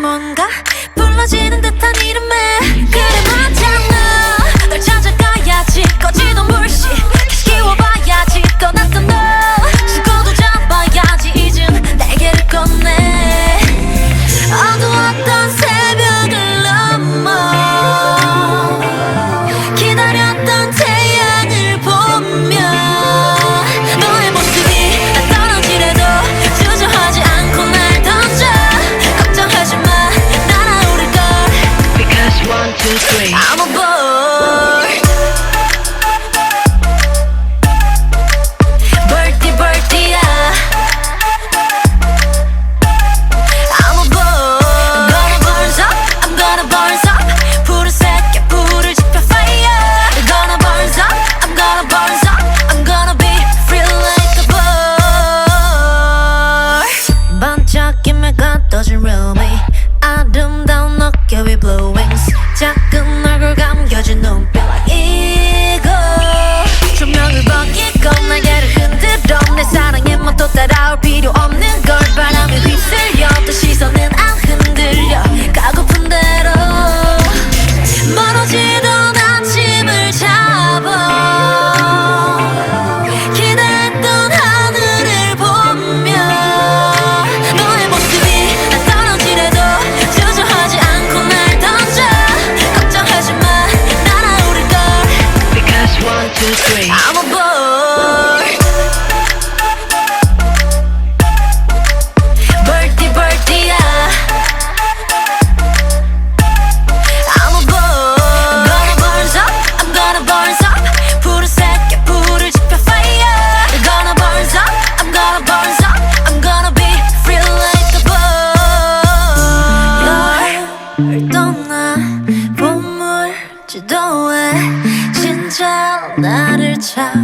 뭔가 불러지는 듯한 이름에 그래 맞잖아 널 찾아가야지 꺼지던 불씨 다시 키워봐야지 떠났던 너 신고도 잡아야지 이젠 날개를 꺼내 어두웠던 새벽을 넘어 기다렸던 태양을 보며 너의 모습이 나 떨어지래도 주저하지 않고 날 던져 걱정하지 마 날아오를 걸 Because 1, 2, 3 I'm a bird Birdie birdie야 I'm a bird I'm gonna burn up I'm gonna burn up 푸른색의 불을 지펴 fire I'm gonna burn up I'm gonna burn up I'm gonna be free like a bird 반짝임에 가둬진 rummy 아름다운 어깨 위 blue wings 작은 얼굴 감겨진 눈빛 like eagle 조명을 벗기고 날개를 흔들어 내 사랑에만 또 따라올 필요 없는 걸 바람에 휩쓸려 또 시선은 안 흔들려 가고픈 대로 멀어지던 아침을 잡아 기대했던 하늘을 보며 너의 모습이 나 떨어지래도 주저하지 않고 날 던져 걱정하지 마 날아오를 걸 Because 1, 2, 3 I'm a bird Birdie birdie야 I'm a bird I'm gonna burn up I'm gonna burn up 푸른색의 불을 지펴 fire I'm gonna burn up I'm gonna burn up I'm gonna be free like a bird 널 떠나 보물 지도에 진짜 나를 찾아